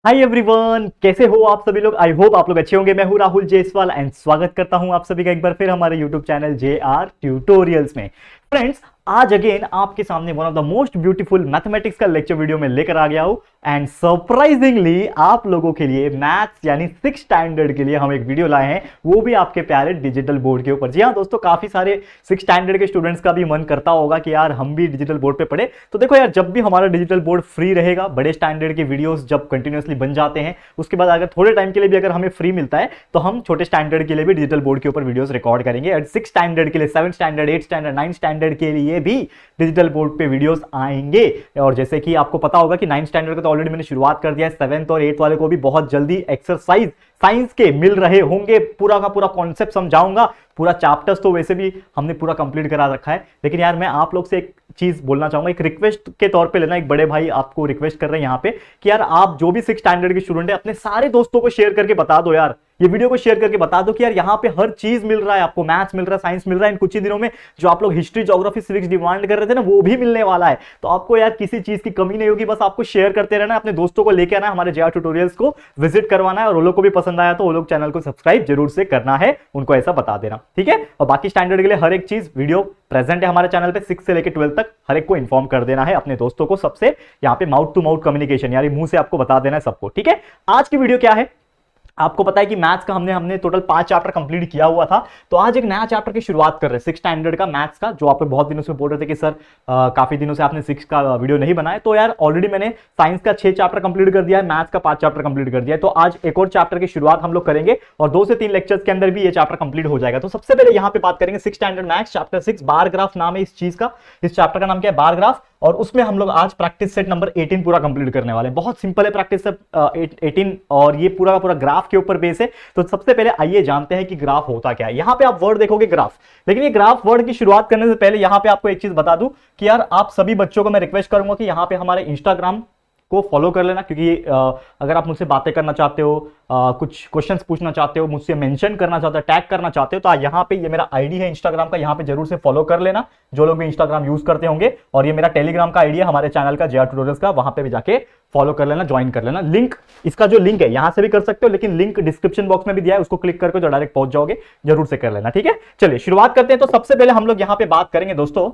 Hi everyone, कैसे हो आप सभी लोग। आई होप आप लोग अच्छे होंगे। मैं हूं राहुल जायसवाल एंड स्वागत करता हूं आप सभी का एक बार फिर हमारे यूट्यूब चैनल JR ट्यूटोरियल्स में। फ्रेंड्स, आज अगेन आपके सामने one of the most beautiful mathematics का लेक्चर वीडियो में लेकर आ गया हूं एंड सरप्राइजिंगली आप लोगों के लिए मैथ्स यानी 6 स्टैंडर्ड के लिए हम एक वीडियो लाए हैं, वो भी आपके प्यारे डिजिटल बोर्ड के ऊपर। जी हाँ दोस्तों, काफी सारे 6 स्टैंडर्ड के स्टूडेंट्स का भी मन करता होगा कि यार हम भी डिजिटल बोर्ड पे पढ़े। तो देखो यार, जब भी हमारा डिजिटल बोर्ड फ्री रहेगा, बड़े स्टैंडर्ड के वीडियोस जब कंटिन्यूअसली बन जाते हैं, उसके बाद अगर थोड़े टाइम के लिए भी अगर हमें फ्री मिलता है तो हम छोटे स्टैंडर्ड के लिए भी डिजिटल बोर्ड के ऊपर वीडियोस रिकॉर्ड करेंगे। और 6 स्टैंडर्ड के लिए, 7 स्टैंडर्ड, 8 स्टैंडर्ड, 9 स्टैंडर्ड के लिए भी डिजिटल बोर्ड पे वीडियोस आएंगे। और जैसे कि आपको पता होगा कि 9 स्टैंडर्ड का तो ऑलरेडी मैंने शुरुआत कर दिया है, 7th और 8th वाले को भी बहुत जल्दी एक्सरसाइज साइंस के मिल रहे होंगे। पूरा का पूरा कॉन्सेप्ट समझाऊंगा, पूरा चैप्टर्स तो वैसे भी हमने पूरा कंप्लीट करा रखा है। लेकिन यार मैं आप लोग से एक चीज बोलना चाहूंगा, एक रिक्वेस्ट के तौर पे लेना। एक बड़े भाई आपको रिक्वेस्ट कर रहे हैं यहाँ पे कि यार आप जो भी 6 स्टैंडर्ड के स्टूडेंट है, अपने सारे दोस्तों को शेयर करके बता दो यार, ये वीडियो को शेयर करके बता दो कि यार यहाँ पे हर चीज मिल रहा है आपको। मैथ्स मिल रहा है, साइंस मिल रहा है, इन कुछ ही दिनों में जो आप लोग हिस्ट्री, ज्योग्राफी, सिविक्स डिमांड कर रहे थे ना, वो भी मिलने वाला है। तो आपको यार किसी चीज की कमी नहीं होगी, बस आपको शेयर करते रहना है, अपने दोस्तों को लेके आना है, हमारे JR ट्यूटोरियल्स को विजिट करवाना है। और वो लोग को भी पसंद आया तो वो लोग चैनल को सब्सक्राइब जरूर से करना है, उनको ऐसा बता देना, ठीक है। और बाकी स्टैंडर्ड के लिए हर एक चीज वीडियो प्रेजेंट है हमारे चैनल पे, 6 से लेकर 12 तक हर एक को इन्फॉर्म कर देना है अपने दोस्तों को। सबसे यहाँ पे माउथ टू माउथ कम्युनिकेशन, यानी मुंह से आपको बता देना है सबको, ठीक है। आज की वीडियो क्या है, आपको पता है कि मैथ्स का हमने टोटल 5 चैप्टर कंप्लीट किया हुआ था। तो आज एक नया चैप्टर की शुरुआत कर रहे हैं, 6 स्टैंडर्ड का मैथ्स का, जो आप लोग बहुत दिनों से बोल रहे थे कि सर काफी दिनों से आपने 6 का वीडियो नहीं बनाया। तो यार ऑलरेडी मैंने साइंस का 6 चैप्टर कंप्लीट कर दिया है, मैथ्स का 5 चैप्टर कंप्लीट कर दिया है। तो आज एक और चैप्टर की शुरुआत हम लोग करेंगे और 2 से 3 लेक्चर्स के अंदर भी ये चैप्टर कंप्लीट हो जाएगा। तो सबसे पहले यहाँ पे बात करेंगे 6 standard maths chapter 6, bar graph नाम है इस चीज का। इस चैप्टर का नाम क्या है, बार ग्राफ। और उसमें हम लोग आज प्रैक्टिस सेट नंबर 18 पूरा कंप्लीट करने वाले हैं। बहुत सिंपल है प्रैक्टिस सेट 18 और ये पूरा का पूरा ग्राफ के ऊपर बेस है। तो सबसे पहले आइए जानते हैं कि ग्राफ होता क्या है। यहां पे आप वर्ड देखोगे ग्राफ, लेकिन ये ग्राफ वर्ड की शुरुआत करने से पहले यहां पे आपको एक चीज बता दूं कि यार आप सभी बच्चों को मैं रिक्वेस्ट करूंगा कि यहां पे हमारे इंस्टाग्राम को फॉलो कर लेना, क्योंकि अगर आप मुझसे बातें करना चाहते हो, कुछ क्वेश्चंस पूछना चाहते हो, मुझसे मेंशन करना चाहते हो, टैग करना चाहते हो, तो यहाँ पे ये मेरा आईडी है इंस्टाग्राम का, यहाँ पे जरूर से फॉलो कर लेना जो लोग भी इंस्टाग्राम यूज करते होंगे। और ये मेरा टेलीग्राम का आईडी है हमारे चैनल का, JR ट्यूटोरियल्स का, वहां पे भी जाके फॉलो कर लेना, ज्वाइन कर लेना। लिंक, इसका जो लिंक है यहां से भी कर सकते हो, लेकिन लिंक डिस्क्रिप्शन बॉक्स में भी दिया है, उसको क्लिक करके जो डायरेक्ट पहुंच जाओगे, जरूर से कर लेना, ठीक है। चलिए शुरुआत करते हैं। तो सबसे पहले हम लोग यहाँ पे बात करेंगे दोस्तों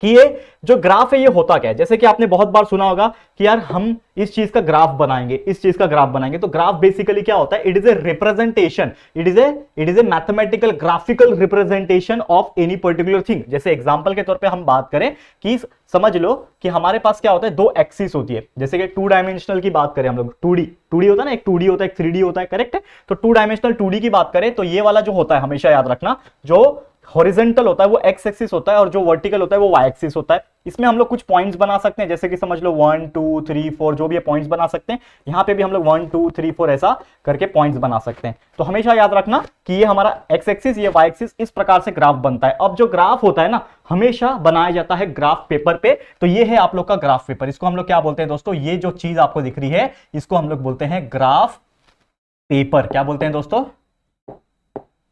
कि ये जो ग्राफ है ये होता क्या है। जैसे कि आपने बहुत बार सुना होगा कि यार हम इस चीज का ग्राफ बनाएंगे, इस चीज का ग्राफ बनाएंगे। तो ग्राफ बेसिकली क्या होता है, it is a representation, it is a mathematical graphical representation of any particular thing. जैसे एग्जांपल के तौर पे हम बात करें कि समझ लो कि हमारे पास क्या होता है, 2 एक्सिस होती है। जैसे कि 2 डायमेंशनल की बात करें हम लोग, 2D होता है ना, एक 2D होता है, एक 3D होता है, करेक्ट है। तो 2 डायमेंशनल 2D की बात करें तो ये वाला जो होता है, हमेशा याद रखना, जो हॉरिजॉन्टल होता है वो एक्स एक्सिस होता है और जो वर्टिकल होता है वो वाई एक्सिस होता है। इसमें हम लोग कुछ पॉइंट्स बना सकते हैं, जैसे कि समझ लो 1 2 3 4 जो भी है पॉइंट्स बना सकते हैं। यहां पे भी हम लोग 1 2 3 4 ऐसा करके पॉइंट्स बना सकते हैं। तो हमेशा याद रखना कि ये हमारा एक्स एक्सिस, ये वाई एक्सिस, इस प्रकार से ग्राफ बनता है। अब जो ग्राफ होता है ना, हमेशा बनाया जाता है ग्राफ पेपर पे। तो ये है आप लोग का ग्राफ पेपर। इसको हम लोग क्या बोलते हैं दोस्तों, ये जो चीज आपको दिख रही है इसको हम लोग बोलते हैं ग्राफ पेपर। क्या बोलते हैं दोस्तों,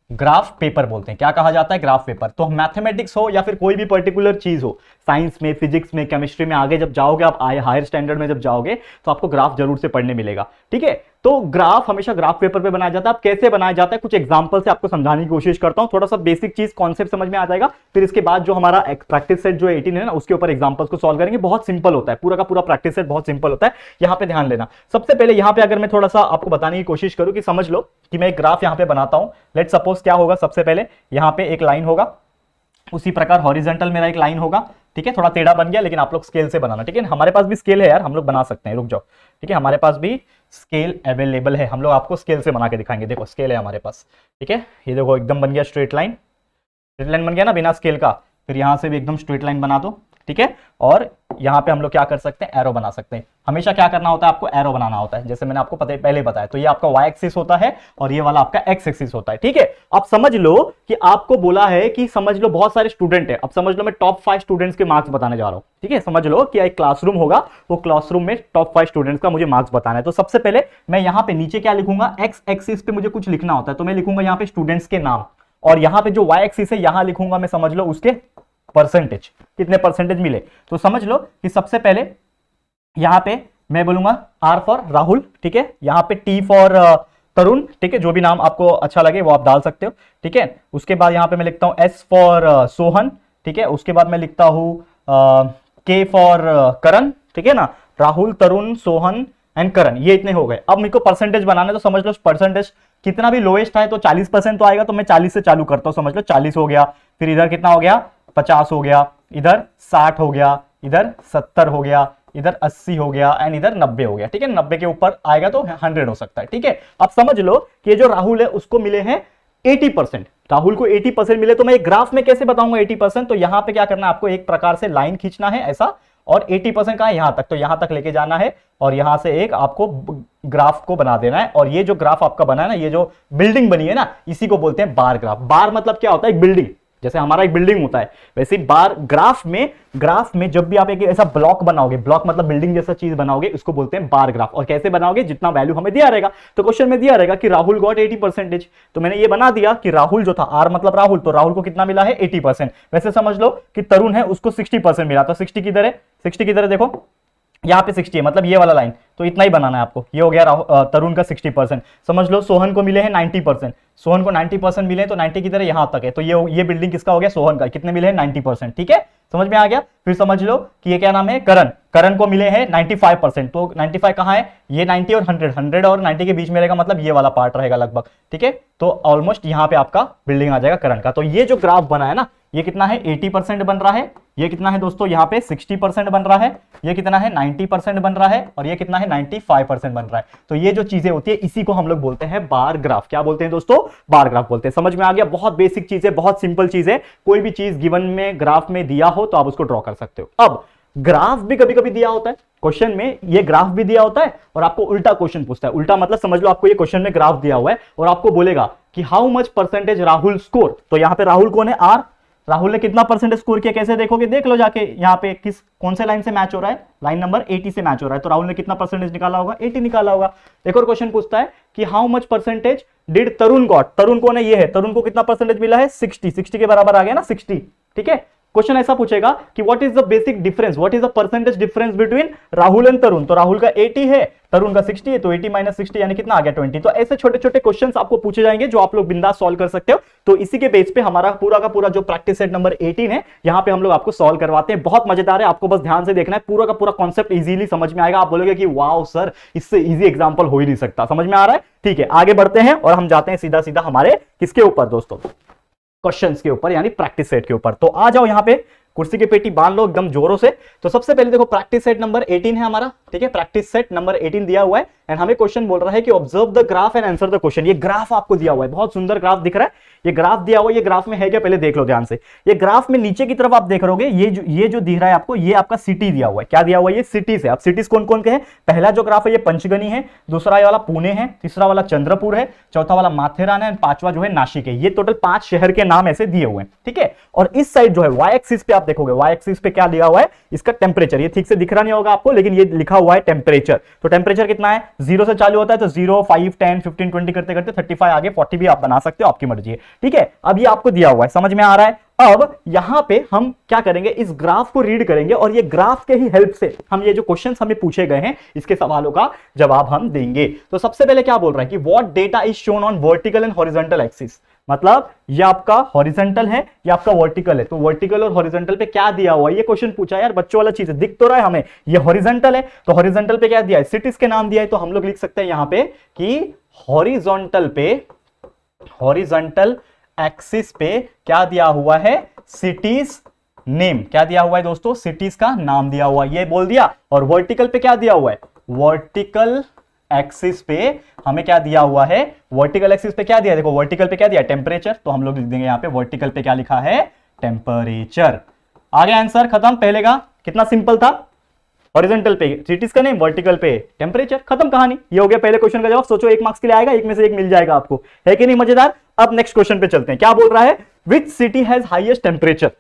ग्राफ पेपर बोलते हैं। क्या कहा जाता है, ग्राफ पेपर। तो मैथमेटिक्स हो या फिर कोई भी पर्टिकुलर चीज हो, साइंस में, फिजिक्स में, केमिस्ट्री में, आगे जब जाओगे आप हायर स्टैंडर्ड में जब जाओगे तो आपको ग्राफ जरूर से पढ़ने मिलेगा, ठीक है। तो ग्राफ हमेशा ग्राफ पेपर पे बनाया जाता है। अब कैसे बनाया जाता है, कुछ एग्जांपल से आपको समझाने की कोशिश करता हूं, थोड़ा सा बेसिक चीज कॉन्सेप्ट समझ में आ जाएगा। फिर इसके बाद जो हमारा प्रैक्टिस सेट जो 18 है ना, उसके ऊपर एग्जांपल्स को सॉल्व करेंगे। बहुत सिंपल होता है, पूरा का पूरा प्रैक्टिस सेट बहुत सिंपल होता है। यहां पे ध्यान लेना। सबसे पहले यहां पे अगर मैं थोड़ा सा आपको बताने की कोशिश करूं कि समझ लो कि मैं एक ग्राफ यहां पे बनाता हूं। लेट सपोज क्या होगा, सबसे पहले यहां पे एक लाइन होगा, उसी प्रकार हॉरिजॉन्टल मेरा एक लाइन होगा, ठीक है। थोड़ा टेढ़ा बन गया, लेकिन आप लोग स्केल से बनाना, ठीक है। हमारे पास भी स्केल है यार, हम लोग बना सकते हैं, रुक जाओ, ठीक है। हमारे पास भी स्केल अवेलेबल है, हम लोग आपको स्केल से बना के दिखाएंगे। देखो स्केल है हमारे पास, ठीक है। ये देखो एकदम बन गया स्ट्रेट लाइन, स्ट्रेट लाइन बन गया ना बिना स्केल का। फिर यहां से भी एकदम स्ट्रेट लाइन बना दो, ठीक है। और यहां पे हम लोग क्या कर सकते हैं, एरो बना सकते हैं। हमेशा क्या करना होता है, आपको एरो बनाना होता है, जैसे मैंने आपको पहले बताया। तो ये आपका वाई एक्सिस होता है और ये वाला आपका एक्स एक्सिस होता है, ठीक है। अब समझ लो कि आपको बोला है कि समझ लो बहुत सारे स्टूडेंट है। अब समझ लो मैं टॉप 5 स्टूडेंट्स के मार्क्स बताने जा रहा हूं, ठीक है। समझ लो कि एक क्लासरूम होगा, वो क्लासरूम में टॉप 5 स्टूडेंट्स का मुझे मार्क्स बताना है। तो सबसे पहले मैं यहां पे नीचे क्या लिखूंगा, एक्स एक्सिस पे मुझे कुछ लिखना होता है, तो मैं लिखूंगा यहां पे स्टूडेंट्स के नाम। और यहां पे जो वाई एक्सिस है यहां लिखूंगा मैं, समझ लो उसके परसेंटेज, कितने परसेंटेज मिले। तो समझ लो कि सबसे पहले यहां पे मैं बोलूंगा आर फॉर राहुल, ठीक है, यहाँ पे टी फॉर तरुण, ठीक है, जो भी नाम आपको अच्छा लगे वो आप डाल सकते हो, ठीक है। उसके बाद यहाँ पे मैं लिखता हूँ एस फॉर सोहन, ठीक है। उसके बाद मैं लिखता हूँ के फॉर करण, ठीक है ना, राहुल, तरुण, सोहन एंड करण, ये इतने हो गए। अब मेरे को परसेंटेज बनाना है तो समझ लो परसेंटेज कितना भी लोएस्ट है तो 40% तो आएगा, तो मैं 40 से चालू करता हूं, समझ लो 40 हो गया, फिर इधर कितना हो गया 50 हो गया, इधर 60 हो गया, इधर 70 हो गया, इधर 80 हो गया एंड इधर 90 हो गया, ठीक है। 90 के ऊपर आएगा तो 100 हो सकता है, ठीक है। अब समझ लो कि जो राहुल है उसको मिले हैं 80%, राहुल को 80% मिले, तो मैं एक ग्राफ में कैसे बताऊंगा 80%, तो यहां पे क्या करना है आपको, एक प्रकार से लाइन खींचना है ऐसा, और 80% कहां है, यहां तक, तो यहां तक लेके जाना है और यहां से एक आपको ग्राफ को बना देना है। और ये जो ग्राफ आपका बना है ना, ये जो बिल्डिंग बनी है ना, इसी को बोलते हैं बार ग्राफ। बार मतलब क्या होता है, एक बिल्डिंग, जैसे हमारा एक बिल्डिंग होता है वैसे बार ग्राफ में जब भी आप एक ऐसा ब्लॉक बनाओगे, ब्लॉक मतलब बिल्डिंग जैसा चीज बनाओगे, उसको बोलते हैं बार ग्राफ। और कैसे बनाओगे, जितना वैल्यू हमें दिया रहेगा, तो क्वेश्चन में दिया रहेगा कि राहुल गॉट 80%, तो मैंने ये बना दिया कि राहुल जो था, आर मतलब राहुल, तो राहुल को कितना मिला है 80%। वैसे समझ लो कि तरुण है उसको 60% मिला, तो 60 किधर है, 60 किधर है, देखो यहाँ पे 60 है, मतलब ये वाला लाइन, तो इतना ही बनाना है आपको। ये हो गया तरुण का 60%। समझ लो सोहन को मिले हैं 90%, सोहन को 90% मिले, तो 90 की तरह यहां तक है, तो ये बिल्डिंग किसका हो गया, सोहन का, कितने मिले हैं 90%, ठीक है, समझ में आ गया। फिर समझ लो कि ये क्या नाम है, करण, करण को मिले हैं 95%, तो 95 कहां है, ये 90 और 100 और 90 के बीच में रहेगा, मतलब ये वाला पार्ट रहेगा लगभग, ठीक है। तो ऑलमोस्ट यहां पे आपका बिल्डिंग आ जाएगा करण का। तो ये जो ग्राफ बना है ना, ये कितना है 80% बन रहा है, ये कितना है दोस्तों यहाँ पे 60% बन रहा है, ये कितना है 90% बन रहा है, और ये कितना है 95% बन रहा है। तो ये जो चीजें होती है इसी को हम लोग बोलते हैं बार ग्राफ। क्या बोलते हैं दोस्तों, बार ग्राफ बोलते हैं। समझ में आ गया, बहुत बेसिक चीज है, बहुत सिंपल चीज है। कोई भी चीज गिवन में ग्राफ में दिया हो तो आप उसको ड्रॉ कर सकते हो। अब ग्राफ भी कभी कभी दिया होता है क्वेश्चन में, ये ग्राफ भी दिया होता है और आपको उल्टा क्वेश्चन पूछता है। उल्टा मतलब समझ लो आपको ये क्वेश्चन में ग्राफ दिया हुआ है और आपको बोलेगा कि how much percentage Rahul score, तो यहां पे राहुल कौन है, आर, राहुल ने कितना परसेंटेज स्कोर किया, कैसे देखोगे, देख लो जाके यहाँ पे कौन से लाइन से मैच हो रहा है, लाइन नंबर 80 से मैच हो रहा है, तो राहुल ने कितना परसेंटेज निकाला होगा, 80 निकाला होगा। एक और क्वेश्चन पूछता है कि how much percentage did Tarun got, Tarun कौन है, ये है, तरुण को कितना परसेंटेज मिला है 60 के बराबर आ गया ना 60, ठीक है। क्वेश्चन ऐसा पूछेगा कि what is the basic difference, what is the percentage difference between Rahul and Tarun, तो राहुल का 80 है, तरुण का 60 है, तो 80 माइनस 60 यानी कितना आ गया 20। तो ऐसे छोटे छोटे क्वेश्चंस आपको पूछे जाएंगे जो आप लोग बिंदास सॉल्व कर सकते हो। तो इसी के बेस पे हमारा पूरा का पूरा जो प्रैक्टिस सेट नंबर 18 है, यहां पे हम लोग आपको सॉल्व करवाते हैं। बहुत मजेदार है, आपको बस ध्यान से देखना है, पूरा का पूरा कॉन्सेप्ट इजीली समझ में आएगा। आप बोलोगे कि वाओ सर, इससे इजी एग्जांपल हो ही नहीं सकता। समझ में आ रहा है, ठीक है। आगे बढ़ते हैं और हम जाते हैं सीधा सीधा हमारे किसके ऊपर दोस्तों, क्वेश्चंस के ऊपर, यानी प्रैक्टिस सेट के ऊपर। तो आ जाओ यहाँ पे, कुर्सी की पेटी बांध लो एकदम जोरों से। तो सबसे पहले देखो प्रैक्टिस सेट नंबर 18 है हमारा, ठीक है, प्रैक्टिस सेट नंबर 18 दिया हुआ है एंड हमें क्वेश्चन बोल रहा है कि observe the graph and answer the question. ये ग्राफ आपको दिया हुआ है, बहुत सुंदर ग्राफ दिख रहा है, ये ग्राफ दिया हुआ है। ये ग्राफ में है क्या, पहले देख लो ध्यान से। ये ग्राफ में नीचे की तरफ आप देख रहोगे, ये जो दिख रहा है आपको, ये आपका सिटी दिया हुआ है। क्या दिया हुआ है, ये सिटीज है। अब सिटीज कौन कौन के हैं, पहला जो ग्राफ है ये पंचगनी है, दूसरा वाला पुणे है, तीसरा वाला चंद्रपुर है, चौथा वाला माथेरान है, पांचवा जो है नासिक है। ये टोटल 5 शहर के नाम ऐसे दिए हुए हैं, ठीक है। और इस साइड जो है वाई एक्सिस पे आप देखोगे, वाई एक्सिस पे क्या लिखा हुआ है, इसका टेम्परेचर। ये ठीक से दिख रहा नहीं होगा आपको, लेकिन ये लिखा हुआ है टेम्परेचर। तो टेम्परेचर कितना है, 0 से चालू होता है, तो 0, 5, 10, 15, 20 करते करते 35 आगे 40 भी आप बना सकते हो, आपकी मर्जी है, ठीक है। अब ये आपको दिया हुआ है, समझ में आ रहा है। अब यहां पे हम क्या करेंगे, इस ग्राफ को रीड करेंगे और ये ग्राफ के ही हेल्प से हम ये जो क्वेश्चंस हमें पूछे गए हैं इसके सवालों का जवाब हम देंगे। तो सबसे पहले क्या बोल रहा है कि what data is shown on vertical and horizontal axis, मतलब ये आपका हॉरिजॉन्टल है, ये आपका वर्टिकल है। तो वर्टिकल और हॉरिजॉन्टल पे क्या दिया हुआ है, ये क्वेश्चन पूछा यार, बच्चों वाला चीज है, दिख तो रहा है हमें। ये हॉरिजॉन्टल है, तो हॉरिजॉन्टल पे क्या दिया है, सिटीज के नाम दिया है। तो हम लोग लिख सकते हैं यहां पे कि हॉरिजॉन्टल पे, हॉरिजॉन्टल एक्सिस पे क्या दिया हुआ है, सिटीज नेम। क्या दिया हुआ है दोस्तों, सिटीज का नाम दिया हुआ है, ये बोल दिया। और वर्टिकल पे क्या दिया हुआ है, वर्टिकल एक्सिस पे हमें क्या दिया हुआ है, वर्टिकल एक्सिस पे क्या दिया है, देखो वर्टिकल पे क्या दिया है, टेम्परेचर। तो हम लोग लिख देंगे यहां पे वर्टिकल पे क्या लिखा है, टेम्परेचर। आगे आंसर खत्म, पहले का कितना सिंपल था, हॉरिजॉन्टल पे सिटीज का नेम, वर्टिकल पे टेम्परेचर, खत्म कहानी। ये हो गया पहले क्वेश्चन का जवाब। सोचो 1 मार्क्स के लिए आएगा, एक में से एक मिल जाएगा आपको, है कि नहीं मजेदार। अब नेक्स्ट क्वेश्चन पे चलते हैं, क्या बोल रहा है, which city has highest temperature.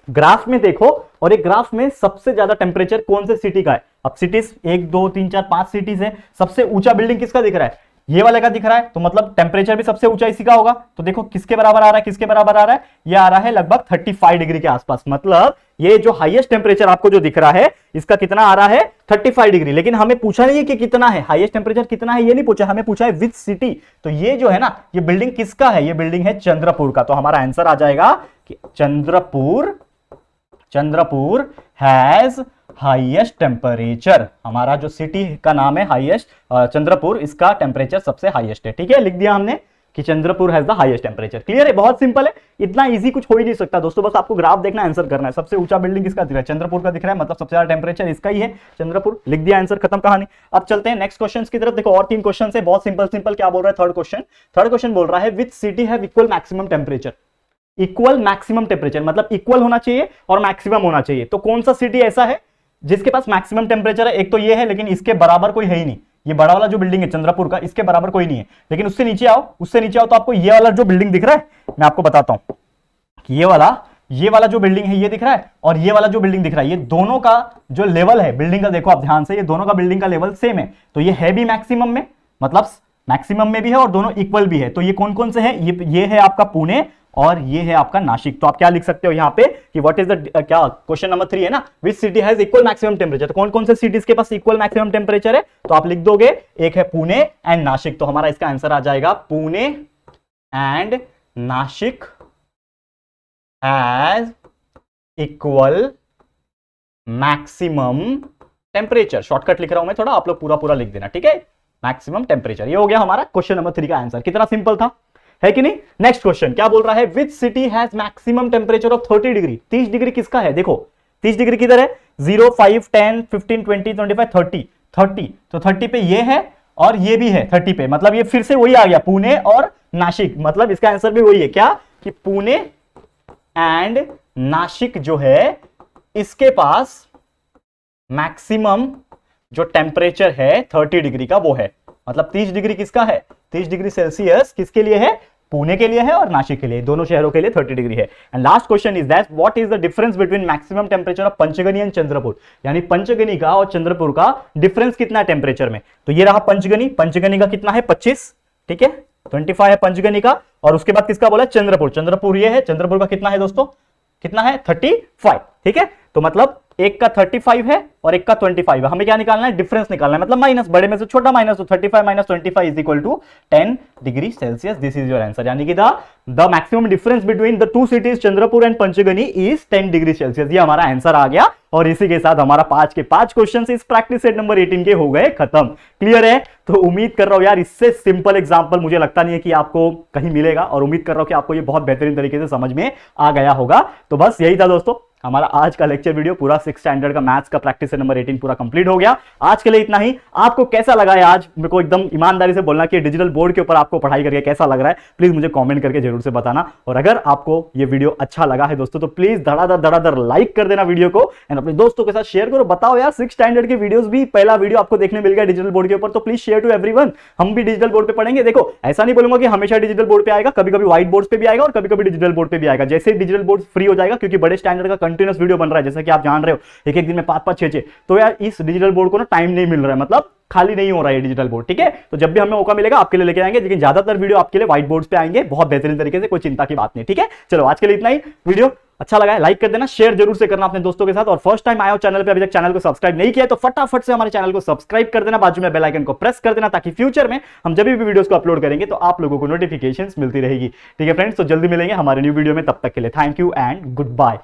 Graph में देखो और एक ग्राफ में सबसे ज्यादा टेम्परेचर कौन से सिटी का है। अब सिटीज 1 2 3 4 5 सिटीज है, सबसे ऊंचा बिल्डिंग किसका दिख रहा है, ये वाले का दिख रहा है, तो मतलब टेम्परेचर भी सबसे ऊंचा इसी का होगा। तो देखो किसके बराबर आ रहा है, किसके बराबर आ रहा है, ये आ रहा है लगभग 35 डिग्री के आसपास। मतलब ये जो हाईएस्ट टेम्परेचर आपको जो दिख रहा है इसका कितना आ रहा है 35 डिग्री, लेकिन हमें पूछा नहीं है कि कितना है हाईएस्ट टेम्परेचर कितना है, ये नहीं पूछा, हमें पूछा है विच सिटी। तो ये जो है ना ये बिल्डिंग किसका है, ये बिल्डिंग है चंद्रपुर का। तो हमारा आंसर आ जाएगा कि चंद्रपुर हैज हाईएस्ट टेम्परेचर। हमारा जो सिटी का नाम है हाईएस्ट चंद्रपुर, इसका टेम्परेचर सबसे हाईएस्ट है। ठीक है, लिख दिया हमने कि Chandrapur has the highest temperature. Clear है, बहुत सिंपल है, इतना इजी कुछ हो ही नहीं सकता दोस्तों, बस आपको ग्राफ देखना आंसर करना है। सबसे ऊंचा बिल्डिंग किसका दिख रहा है, चंद्रपुर का दिख रहा है, मतलब सबसे ज्यादा टेम्परेचर इसका ही है चंद्रपुर। लिख दिया आंसर, खत्म कहानी। अब चलते हैं नेक्स्ट क्वेश्चन की तरफ। देखो और 3 क्वेश्चन है, बहुत सिंपल। क्या बोल रहा है थर्ड क्वेश्चन बोल रहा है which city have equal maximum temperature. Equal maximum temperature मतलब इक्वल होना चाहिए और मैक्सिमम होना चाहिए। तो कौन सा सिटी ऐसा है जिसके पास मैक्सिमम टेम्परेचर है, एक तो ये है, लेकिन इसके बराबर कोई है ही नहीं। ये बड़ा वाला जो बिल्डिंग है चंद्रपुर का, इसके बराबर कोई नहीं है। लेकिन उससे नीचे आओ तो आपको ये वाला जो बिल्डिंग दिख रहा है, मैं आपको बताता हूं कि ये वाला जो बिल्डिंग है ये दिख रहा है, और ये वाला जो बिल्डिंग दिख रहा है, ये दोनों का जो लेवल है बिल्डिंग का, देखो आप ध्यान से, ये दोनों का बिल्डिंग का लेवल सेम है। तो ये है भी मैक्सिमम में, मतलब मैक्सिमम में भी है और दोनों इक्वल भी है। तो ये कौन कौन से है, ये है आपका पुणे और ये है आपका नासिक। तो आप क्या लिख सकते हो यहाँ पे कि व्हाट इज द क्या क्वेश्चन नंबर 3 है ना, which city has equal maximum temperature. तो कौन कौन से सिटीज के पास इक्वल मैक्सिमम टेम्परेचर है, तो आप लिख दोगे एक है पुणे एंड नासिक। तो हमारा इसका आंसर आ जाएगा Pune and Nashik has equal maximum temperature. Shortcut लिख रहा हूं मैं थोड़ा, आप लोग पूरा लिख देना, ठीक है। मैक्सिमम टेम्परेचर, ये हो गया हमारा क्वेश्चन नंबर 3 का आंसर। कितना सिंपल था, है कि नहीं। नेक्स्ट क्वेश्चन क्या बोल रहा है, which city has maximum temperature of 30 degree. 30 degree किसका है, देखो 30 डिग्री किधर है, 0, 5, 10, 15, 20, 25, 30। तो 30 पे ये है और ये भी है 30 पे, मतलब ये फिर से वही आ गया पुणे और नासिक, मतलब इसका आंसर भी वही है क्या कि पुणे एंड नासिक जो है इसके पास मैक्सिमम जो टेम्परेचर है 30 डिग्री का वो है। मतलब 30 डिग्री किसका है, 30 डिग्री सेल्सियस किसके लिए है, पुणे के लिए है और नासिक के लिए, दोनों शहरों के लिए 30 डिग्री है। And last question is that what is the difference between maximum temperature of Panchgani and Chandrapur. यानी पंचगनी का और चंद्रपुर का डिफरेंस कितना है टेम्परेचर में। तो ये रहा पंचगनी का कितना है 25, ठीक है 25 है पंचगनी का, और उसके बाद किसका बोला चंद्रपुर ये है, चंद्रपुर का कितना है दोस्तों, कितना है 35, ठीक है। तो मतलब एक का 35 है और एक का 25 है, हमें क्या निकालना है, डिफरेंस निकालना है, मतलब माइनस, बड़े में से छोटा माइनस। तो 35 minus 25 is equal to 10 degree Celsius. This is your answer, यानी कि the maximum difference between the two cities Chandrapur and Panchgani is 10 degree Celsius. ये हमारा आंसर आ गया, और इसी के साथ हमारा 5 के 5 क्वेश्चन इस प्रैक्टिस सेट नंबर 18 के हो गए खत्म। क्लियर है, तो उम्मीद कर रहा हूं यार इससे सिंपल एग्जांपल मुझे लगता नहीं है कि आपको कहीं मिलेगा, और उम्मीद कर रहा हूं कि आपको ये बहुत बेहतरीन तरीके से समझ में आ गया होगा। तो बस यही था दोस्तों हमारा आज का लेक्चर वीडियो, पूरा 6 स्टैंडर्ड का मैथ्स का प्रैक्टिस नंबर 18 पूरा कंप्लीट हो गया। आज के लिए इतना ही। आपको कैसा लगा है आज, मेरे को एकदम ईमानदारी से बोलना कि डिजिटल बोर्ड के ऊपर आपको पढ़ाई करके कैसा लग रहा है, प्लीज मुझे कमेंट करके जरूर से बताना। और अगर आपको ये वीडियो अच्छा लगा है दोस्तों तो प्लीज धड़ाधड़ लाइक कर देना वीडियो को, एंड अपने दोस्तों के साथ शेयर करो। बताओ यार 6 स्टैंडर्ड के वीडियोस भी, पहला वीडियो आपको देखने मिल गया डिजिटल बोर्ड के ऊपर, तो प्लीज शेयर टू एवरीवन। हम भी डिजिटल बोर्ड पे पढ़ेंगे। देखो ऐसा नहीं बोलूंगा कि हमेशा डिजिटल बोर्ड पे आएगा, कभी कभी व्हाइट बोर्ड पे भी आएगा और कभी कभी डिजिटल बोर्ड पे भी आएगा। जैसे डिजिटल बोर्ड फ्री हो जाएगा, क्योंकि बड़े स्टैंडर्ड का कंटिन्यूस वीडियो बन रहा है, जैसा कि आप जान रहे हो, एक दिन में 5-5, 6-6, तो यार इस डिजिटल बोर्ड को ना टाइम नहीं मिल रहा है, मतलब खाली नहीं हो रहा है डिजिटल बोर्ड, ठीक है। तो जब भी हमें मौका मिलेगा आपके लिए लेके आएंगे, लेकिन ज्यादातर वीडियो आपके लिए व्हाइट बोर्ड्स पे आएंगे, बहुत बेहतरीन तरीके से, कोई चिंता की बात नहीं, ठीक है। चलो आज के लिए इतना ही। वीडियो अच्छा लगा है लाइक कर देना, शेयर जरूर से करना अपने दोस्तों के साथ, और फर्स्ट टाइम आया हो चैनल पे, अभी तक चैनल को सब्सक्राइब नहीं किया तो फटाफट से हमारे चैनल को सब्सक्राइब कर देना, बाजू में बेल आइकन को प्रेस कर देना, ताकि फ्यूचर में हम जब भी वीडियोस को अपलोड करेंगे तो आप लोगों को नोटिफिकेशंस मिलती रहेगी। ठीक है फ्रेंड्स, तो जल्दी मिलेंगे हमारे न्यू वीडियो में, तब तक के लिए thank you and good bye.